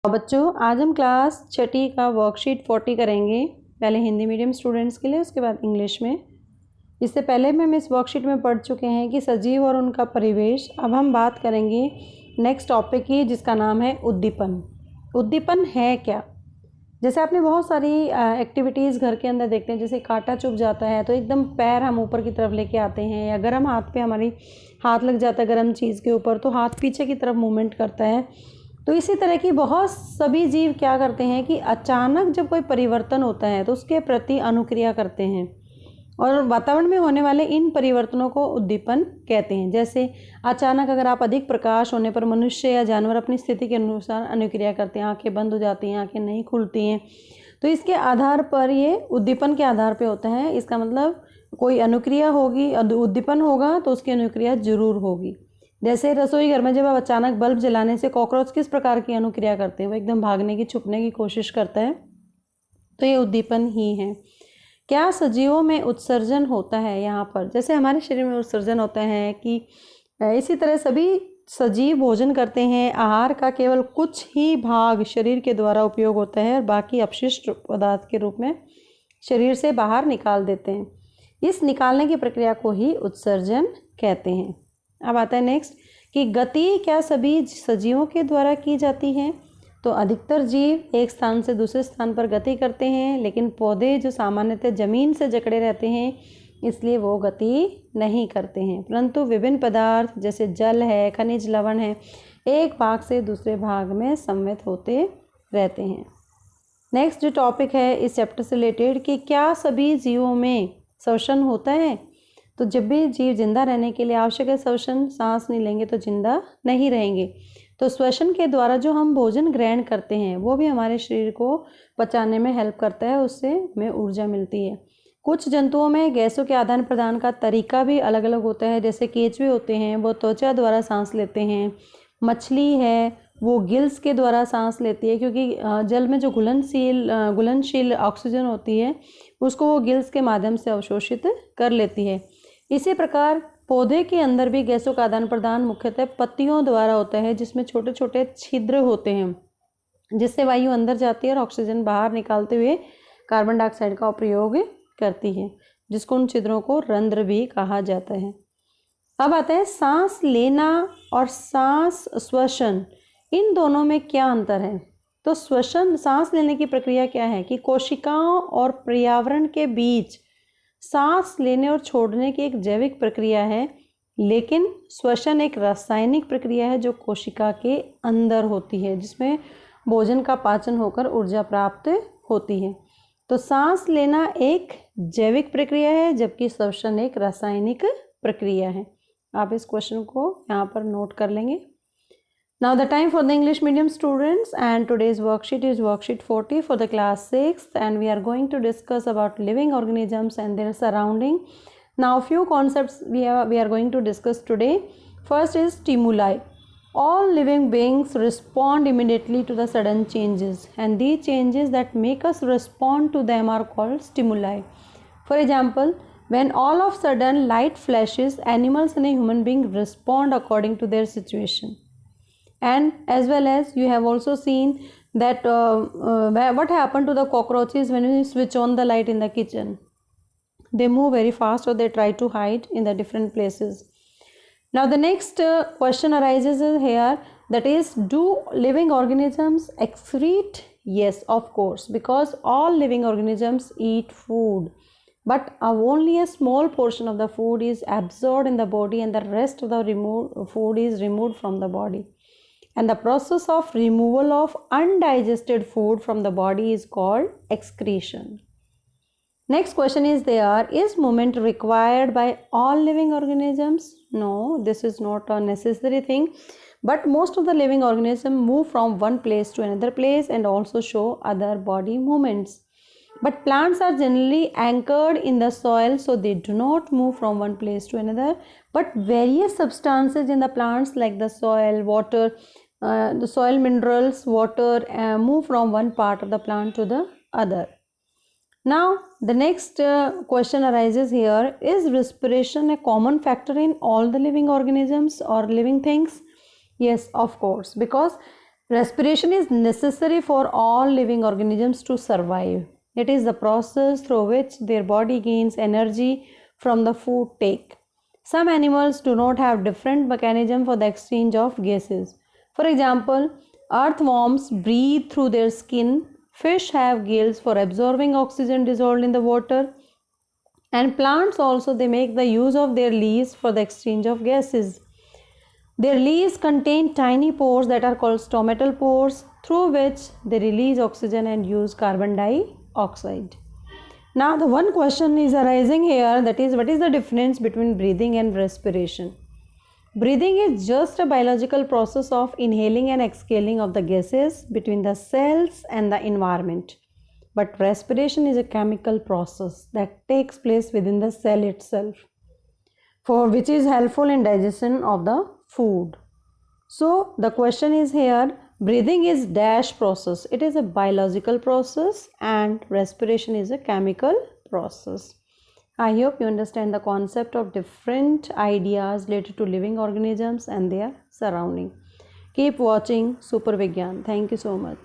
बच्चों आज हम क्लास छठी का वर्कशीट 40 करेंगे। पहले हिंदी मीडियम स्टूडेंट्स के लिए, उसके बाद इंग्लिश में। इससे पहले भी हम इस वर्कशीट में पढ़ चुके हैं कि सजीव और उनका परिवेश। अब हम बात करेंगे नेक्स्ट टॉपिक की, जिसका नाम है उद्दीपन। उद्दीपन है क्या? जैसे आपने बहुत सारी एक्टिविटीज़ घर के अंदर देखते हैं, जैसे कांटा चुभ जाता है तो एकदम पैर हम ऊपर की तरफ लेके आते हैं, या गर्म हाथ पे हमारी हाथ लग जाता है गर्म चीज़ के ऊपर तो हाथ पीछे की तरफ मूवमेंट करता है। तो इसी तरह की बहुत सभी जीव क्या करते हैं कि अचानक जब कोई परिवर्तन होता है तो उसके प्रति अनुक्रिया करते हैं, और वातावरण में होने वाले इन परिवर्तनों को उद्दीपन कहते हैं। जैसे अचानक अगर आप अधिक प्रकाश होने पर मनुष्य या जानवर अपनी स्थिति के अनुसार अनुक्रिया करते हैं, आंखें बंद हो जाती हैं, आंखें नहीं खुलती हैं, तो इसके आधार पर ये उद्दीपन के आधार पर होता है। इसका मतलब कोई अनुक्रिया होगी, उद्दीपन होगा तो उसकी अनुक्रिया जरूर होगी। जैसे रसोई घर में जब आप अचानक बल्ब जलाने से कॉकरोच किस प्रकार की अनुक्रिया करते हैं, वो एकदम भागने की, छुपने की कोशिश करता है, तो ये उद्दीपन ही है। क्या सजीवों में उत्सर्जन होता है? यहाँ पर जैसे हमारे शरीर में उत्सर्जन होता है कि इसी तरह सभी सजीव भोजन करते हैं। आहार का केवल कुछ ही भाग शरीर के द्वारा उपयोग होता है और बाकी अपशिष्ट पदार्थ के रूप में शरीर से बाहर निकाल देते हैं। इस निकालने की प्रक्रिया को ही उत्सर्जन कहते हैं। अब आता है नेक्स्ट कि गति क्या सभी सजीवों के द्वारा की जाती है? तो अधिकतर जीव एक स्थान से दूसरे स्थान पर गति करते हैं, लेकिन पौधे जो सामान्यतः जमीन से जकड़े रहते हैं इसलिए वो गति नहीं करते हैं, परंतु विभिन्न पदार्थ जैसे जल है, खनिज लवण है, एक भाग से दूसरे भाग में सम्मिलित होते रहते हैं। नेक्स्ट जो टॉपिक है इस चैप्टर से रिलेटेड कि क्या सभी जीवों में श्वसन होता है? तो जब भी जीव जिंदा रहने के लिए आवश्यक है श्वसन, सांस नहीं लेंगे तो जिंदा नहीं रहेंगे। तो श्वसन के द्वारा जो हम भोजन ग्रहण करते हैं वो भी हमारे शरीर को पचाने में हेल्प करता है, उससे हमें ऊर्जा मिलती है। कुछ जंतुओं में गैसों के आदान प्रदान का तरीका भी अलग अलग होता है। जैसे केंचुए होते हैं वो त्वचा द्वारा सांस लेते हैं, मछली है वो गिल्स के द्वारा सांस लेती है, क्योंकि जल में जो घुलनशील ऑक्सीजन होती है उसको वो गिल्स के माध्यम से अवशोषित कर लेती है। इसी प्रकार पौधे के अंदर भी गैसों का आदान प्रदान मुख्यतः पत्तियों द्वारा होता है, जिसमें छोटे छोटे छिद्र होते हैं, जिससे वायु अंदर जाती है और ऑक्सीजन बाहर निकालते हुए कार्बन डाइऑक्साइड का प्रयोग करती है, जिसको उन छिद्रों को रंध्र भी कहा जाता है। अब आता है सांस लेना और सांस श्वसन, इन दोनों में क्या अंतर है? तो श्वसन, सांस लेने की प्रक्रिया क्या है कि कोशिकाओं और पर्यावरण के बीच सांस लेने और छोड़ने की एक जैविक प्रक्रिया है, लेकिन श्वसन एक रासायनिक प्रक्रिया है जो कोशिका के अंदर होती है, जिसमें भोजन का पाचन होकर ऊर्जा प्राप्त होती है। तो सांस लेना एक जैविक प्रक्रिया है जबकि श्वसन एक रासायनिक प्रक्रिया है। आप इस क्वेश्चन को यहाँ पर नोट कर लेंगे। Now the time for the English medium students, and today's worksheet is worksheet 40 for the class 6th, and we are going to discuss about living organisms and their surrounding. Now few concepts we are going to discuss today. First is stimuli. All living beings respond immediately to the sudden changes, and these changes that make us respond to them are called stimuli. For example, when all of a sudden light flashes, animals and a human being respond according to their situation. And as well as you have also seen that what happened to the cockroaches when you switch on the light in the kitchen. They move very fast, or they try to hide in the different places. Now the next question arises here, that is, do living organisms excrete? Yes, of course, because all living organisms eat food, but only a small portion of the food is absorbed in the body, and the rest of the food is removed from the body. And the process of removal of undigested food from the body is called excretion. Next question is there, is movement required by all living organisms? No, this is not a necessary thing, but most of the living organisms move from one place to another place and also show other body movements. But plants are generally anchored in the soil, so they do not move from one place to another, but various substances in the plants like the soil, water, the soil minerals, water move from one part of the plant to the other. Now the next question arises here, is respiration a common factor in all the living organisms or living things? Yes, of course, because Respiration is necessary for all living organisms to survive. It is the process through which their body gains energy from the food take. Some animals do not have different mechanism for the exchange of gases. For example, earthworms breathe through their skin, fish have gills for absorbing oxygen dissolved in the water, and plants also they make the use of their leaves for the exchange of gases. Their leaves contain tiny pores that are called stomatal pores through which they release oxygen and use carbon dioxide. Now the one question is arising here, that is, what is the difference between breathing and respiration? Breathing is just a biological process of inhaling and exhaling of the gases between the cells and the environment. But respiration is a chemical process that takes place within the cell itself, for which is helpful in digestion of the food. So the question is here, breathing is dash process. It is a biological process and respiration is a chemical process. I hope you understand the concept of different ideas related to living organisms and their surrounding. Keep watching Super Vigyan. Thank you so much.